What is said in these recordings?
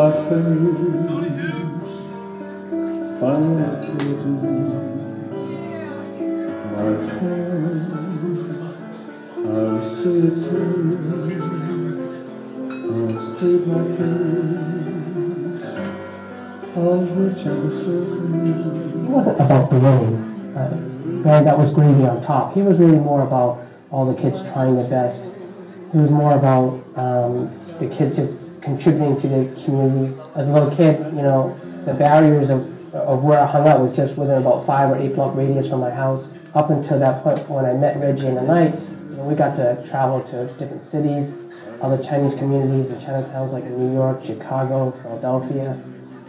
my face, finally my friend, I'll say it to you, I'll state my case, of which I'm certain. It wasn't about the winning. That was gravy on top. He was really more about all the kids trying their best. He was more about the kids just contributing to the community. As a little kid, you know, the barriers of where I hung out was just within about 5 or 8 block radius from my house. Up until that point when I met Reggie in the nights, you know, we got to travel to different cities, other Chinese communities and Chinatowns like in New York, Chicago, Philadelphia.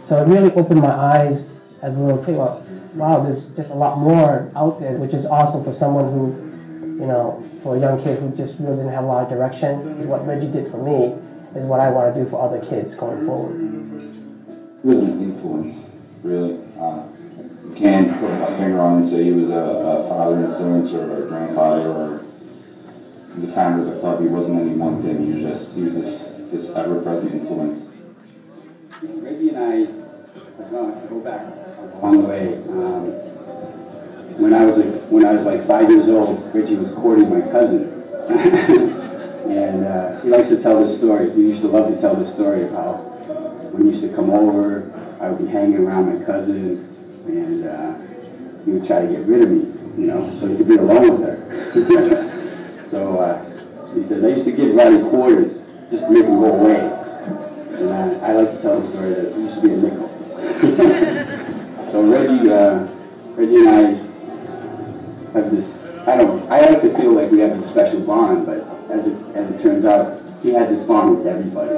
So it really opened my eyes as a little kid. Well, wow, there's just a lot more out there, which is awesome for someone who, you know, for a young kid who just really didn't have a lot of direction. What Reggie did for me is what I want to do for other kids going forward. He was an influence, really. You can't put a finger on and say he was a father influence or a grandfather or the founder of the club. He wasn't any one thing. He was this ever-present influence. Reggie and I go back a long way. When I was like 5 years old, Reggie was courting my cousin. And he likes to tell this story. He used to love to tell this story of how when he used to come over, I would be hanging around my cousin, and he would try to get rid of me, you know, so he could be alone with her. So he says, I used to give Roddy quarters just to make him go away. And I like to tell the story that it used to be a nickel. So Reggie and I have this, I like to feel like we have a special bond, but as it turns out, he had this bond with everybody.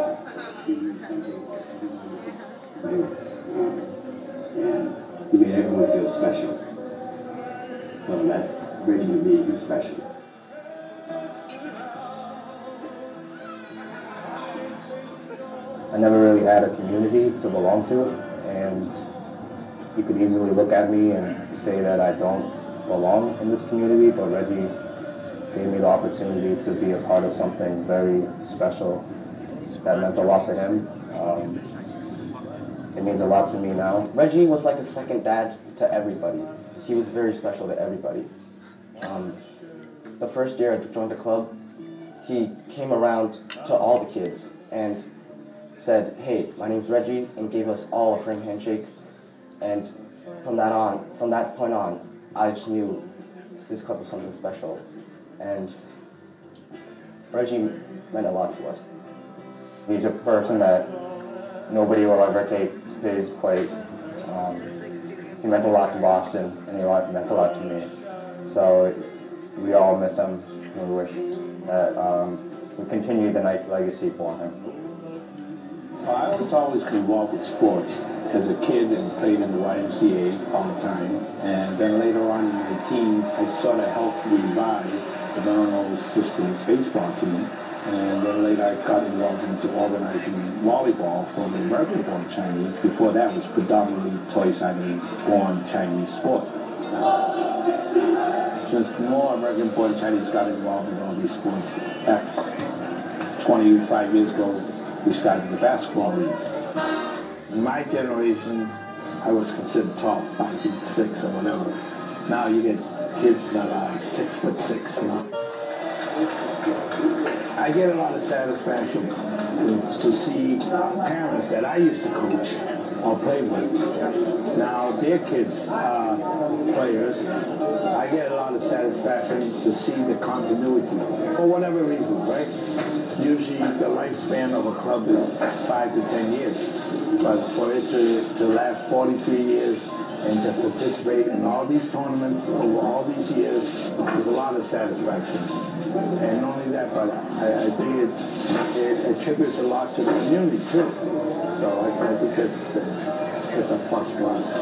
And he made everyone feel special. So that's Reggie to me, he's special. I never really had a community to belong to, and you could easily look at me and say that I don't belong in this community, but Reggie gave me the opportunity to be a part of something very special that meant a lot to him. It means a lot to me now. Reggie was like a second dad to everybody. He was very special to everybody. The first year I joined the club, he came around to all the kids and said, hey, my name's Reggie, and gave us all a firm handshake. And from that point on, I just knew this club was something special. And Reggie meant a lot to us. He's a person that nobody will ever take his place. He meant a lot to Boston, and he meant a lot to me. So we all miss him, and we wish that we continue the Knight legacy for him. I was always involved with sports as a kid and played in the YMCA all the time. And then later on in my teens, I sort of helped revive the Vernon Sisters baseball team. And then later I got involved into organizing volleyball for the American-born Chinese. Before that was predominantly toy Chinese-born Chinese sport. Since more American-born Chinese got involved in all these sports, back 25 years ago, we started the basketball league. In my generation, I was considered tall, 5'6" or whatever. Now you get kids that are 6'6", you know. I get a lot of satisfaction to see parents that I used to coach or play with. Now their kids are players. I get a lot of satisfaction to see the continuity, for whatever reason, right? Usually the lifespan of a club is 5 to 10 years. But for it to last 43 years and to participate in all these tournaments over all these years, there's a lot of satisfaction. And not only that, but I think it attributes a lot to the community too. So I think it's a plus for us.